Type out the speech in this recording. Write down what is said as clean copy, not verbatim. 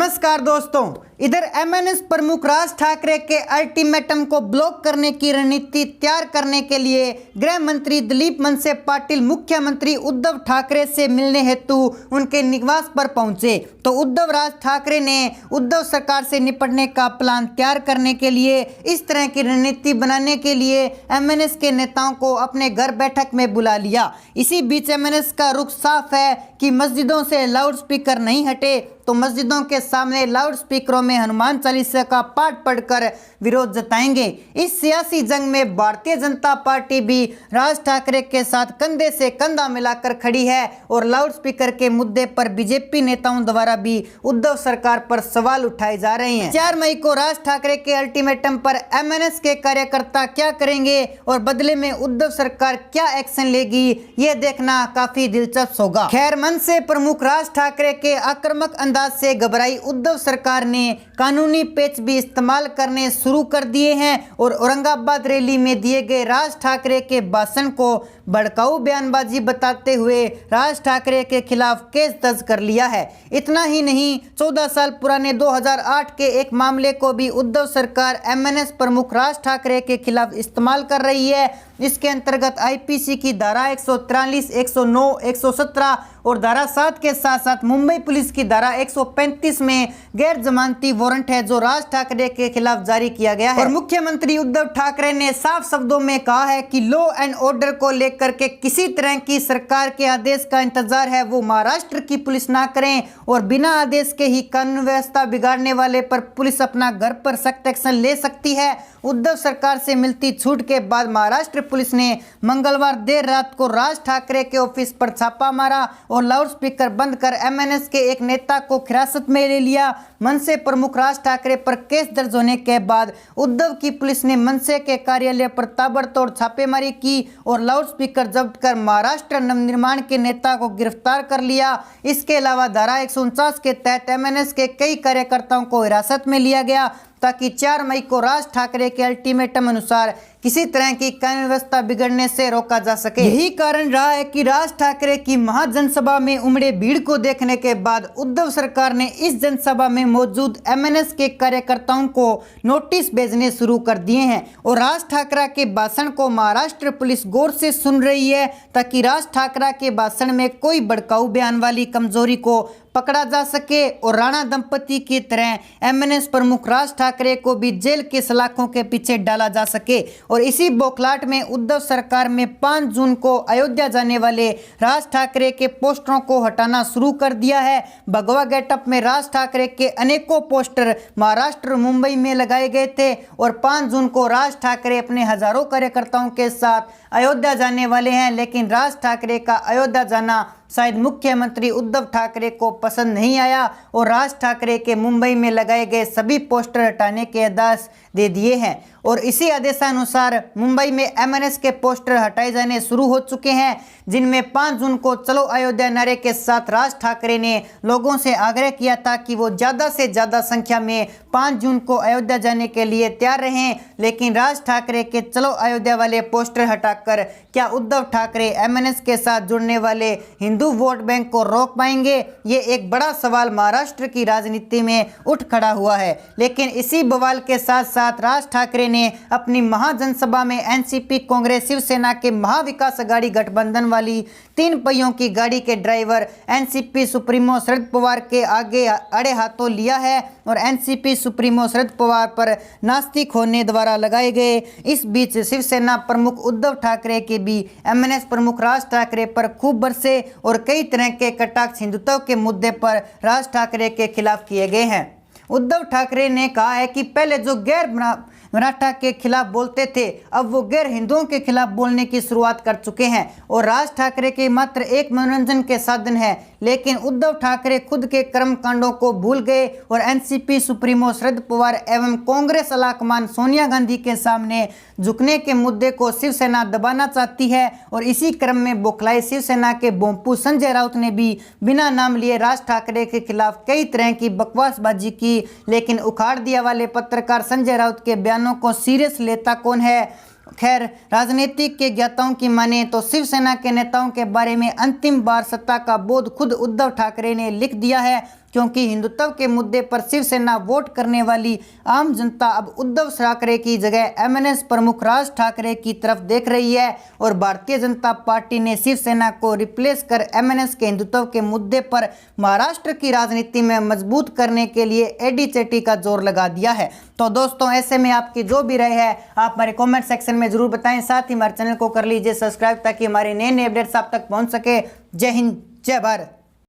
नमस्कार दोस्तों, इधर एमएनएस प्रमुख राज ठाकरे के अल्टीमेटम को ब्लॉक करने की रणनीति तैयार करने के लिए गृह मंत्री दिलीप मनसे पाटिल मुख्यमंत्री उद्धव ठाकरे से मिलने हेतु उनके निवास पर पहुंचे। तो उद्धव राज ठाकरे ने उद्धव सरकार से निपटने का प्लान तैयार करने के लिए, इस तरह की रणनीति बनाने के लिए एमएनएस के नेताओं को अपने घर बैठक में बुला लिया। इसी बीच एमएनएस का रुख साफ है कि मस्जिदों से लाउड स्पीकर नहीं हटे तो मस्जिदों के सामने लाउड स्पीकरों में हनुमान चालीसा का पाठ पढ़कर विरोध जताएंगे। इस सियासी जंग में भारतीय जनता पार्टी भी राज ठाकरे के साथ कंधे से कंधा मिलाकर खड़ी है और लाउड स्पीकर के मुद्दे पर बीजेपी नेताओं द्वारा भी उद्धव सरकार पर सवाल उठाए जा रहे हैं। 4 मई को राज ठाकरे के अल्टीमेटम पर एमएनएस के कार्यकर्ता क्या करेंगे और बदले में उद्धव सरकार क्या एक्शन लेगी, ये देखना काफी दिलचस्प होगा। खैर, मनसे प्रमुख राज ठाकरे के आक्रामक अंदाज से घबराई उद्धव सरकार ने कानूनी पेच भी इस्तेमाल करने शुरू कर दिए हैं और औरंगाबाद रैली में दिए गए राज ठाकरे के भाषण को भड़काऊ बयानबाजी बताते हुए राज ठाकरे के खिलाफ केस दर्ज कर लिया है। इतना ही नहीं, 14 साल पुराने 2008 के एक मामले को भी उद्धव सरकार एमएनएस प्रमुख राज ठाकरे के खिलाफ इस्तेमाल कर रही है। इसके अंतर्गत आईपीसी की धारा 143, 109, 117 और धारा 7 के साथ साथ मुंबई पुलिस की धारा 135 में गैर जमानती वारंट है जो राज ठाकरे के खिलाफ जारी किया गया है। और मुख्यमंत्री उद्धव ठाकरे ने साफ शब्दों में कहा है कि लॉ एंड ऑर्डर को लेकर के किसी तरह की सरकार के आदेश का इंतजार है वो महाराष्ट्र की पुलिस ना करें और बिना आदेश के ही कानून व्यवस्था बिगाड़ने वाले पर पुलिस अपना घर पर सख्त एक्शन ले सकती है। उद्धव सरकार से मिलती छूट के बाद महाराष्ट्र पुलिस ने मंगलवार देर रात को राज ठाकरे के ऑफिस पर छापा मारा और लाउड स्पीकर बंद कर एमएनएस के एक नेता को हिरासत में ले लिया। मनसे प्रमुख राज ठाकरे पर केस दर्ज होने के बाद उद्धव की पुलिस ने मनसे के कार्यालय पर ताबड़तोड़ छापेमारी की और लाउड स्पीकर जब्त कर महाराष्ट्र नवनिर्माण के नेता को गिरफ्तार कर लिया। इसके अलावा धारा 149 के तहत एमएनएस के कई कार्यकर्ताओं को हिरासत में लिया गया ताकि 4 मई को राज ठाकरे के अल्टीमेटम अनुसार किसी तरह की कानून व्यवस्था बिगड़ने से रोका जा सके। यही कारण रहा है कि राज ठाकरे की महाजनसभा में उमड़े भीड़ को देखने के बाद उद्धव सरकार ने इस जनसभा में मौजूद एमएनएस के कार्यकर्ताओं को नोटिस भेजने शुरू कर दिए हैं और राज ठाकरे के भाषण को महाराष्ट्र पुलिस गौर से सुन रही है ताकि राज ठाकरे के भाषण में कोई भड़काऊ बयान वाली कमजोरी को पकड़ा जा सके और राणा दंपति की तरह एमएनएस प्रमुख राज ठाकरे को भी जेल के सलाखों के पीछे डाला जा सके। और इसी बौखलाहट में उद्धव सरकार में 5 जून को अयोध्या जाने वाले राज ठाकरे के पोस्टरों को हटाना शुरू कर दिया है। भगवा गेटअप में राज ठाकरे के अनेकों पोस्टर महाराष्ट्र मुंबई में लगाए गए थे और 5 जून को राज ठाकरे अपने हजारों कार्यकर्ताओं के साथ अयोध्या जाने वाले हैं। लेकिन राज ठाकरे का अयोध्या जाना शायद मुख्यमंत्री उद्धव ठाकरे को पसंद नहीं आया और राज ठाकरे के मुंबई में लगाए गए सभी पोस्टर हटाने के आदेश दे दिए हैं और इसी आदेशानुसार मुंबई में एमएनएस के पोस्टर हटाए जाने शुरू हो चुके हैं, जिनमें 5 जून को चलो अयोध्या नारे के साथ राज ठाकरे ने लोगों से आग्रह किया था कि वो ज़्यादा से ज़्यादा संख्या में 5 जून को अयोध्या जाने के लिए तैयार रहें। लेकिन राज ठाकरे के चलो अयोध्या वाले पोस्टर हटाकर क्या उद्धव ठाकरे एमएनएस के साथ जुड़ने वाले हिंदू वोट बैंक को रोक पाएंगे? ये एक बड़ा सवाल महाराष्ट्र की राजनीति में उठ खड़ा हुआ है। लेकिन इसी बवाल के साथ साथ राज ठाकरे ने अपनी महाजनसभा में एनसीपी, कांग्रेस, शिवसेना के महाविकास अघाड़ी गठबंधन वाली 3 पहियों की गाड़ी के driver NCP supremo Sharad Pawar के आगे अड़े हाथों लिया है और एनसीपी सुप्रीमो शरद पवार पर नास्तिक होने द्वारा लगाए गए। इस बीच शिवसेना प्रमुख उद्धव ठाकरे के भी एमएनएस प्रमुख राज ठाकरे पर खूब बरसे और कई तरह के कटाक्ष हिंदुत्व के मुद्दे पर राज ठाकरे के खिलाफ किए गए हैं। उद्धव ठाकरे ने कहा है कि पहले जो गैर मराठा के खिलाफ बोलते थे अब वो गैर हिंदुओं के खिलाफ बोलने की शुरुआत कर चुके हैं और राज ठाकरे के मात्र एक मनोरंजन के साधन है। लेकिन उद्धव ठाकरे खुद के कर्म कांडों को भूल गए और एनसीपी सुप्रीमो शरद पवार एवं कांग्रेस अलाकमान सोनिया गांधी के सामने झुकने के मुद्दे को शिवसेना दबाना चाहती है। और इसी क्रम में बौखलाए शिवसेना के बोंपू संजय राउत ने भी बिना नाम लिए राज ठाकरे के खिलाफ कई तरह की बकवासबाजी की। लेकिन उखाड़ दिया वाले पत्रकार संजय राउत के बयानों को सीरियस लेता कौन है? खैर, राजनीतिक के ज्ञाताओं की माने तो शिवसेना के नेताओं के बारे में अंतिम बार सत्ता का बोध खुद उद्धव ठाकरे ने लिख दिया है क्योंकि हिंदुत्व के मुद्दे पर शिवसेना वोट करने वाली आम जनता अब उद्धव ठाकरे की जगह एमएनएस प्रमुख राज ठाकरे की तरफ देख रही है और भारतीय जनता पार्टी ने शिवसेना को रिप्लेस कर एमएनएस के हिंदुत्व के मुद्दे पर महाराष्ट्र की राजनीति में मजबूत करने के लिए एडी चेटी का जोर लगा दिया है। तो दोस्तों, ऐसे में आपकी जो भी राय है आप हमारे कमेंट सेक्शन में जरूर बताएं। साथ ही हमारे चैनल को कर लीजिए सब्सक्राइब ताकि हमारे नए नए अपडेट्स आप तक पहुंच सके। जय हिंद, जय भारत।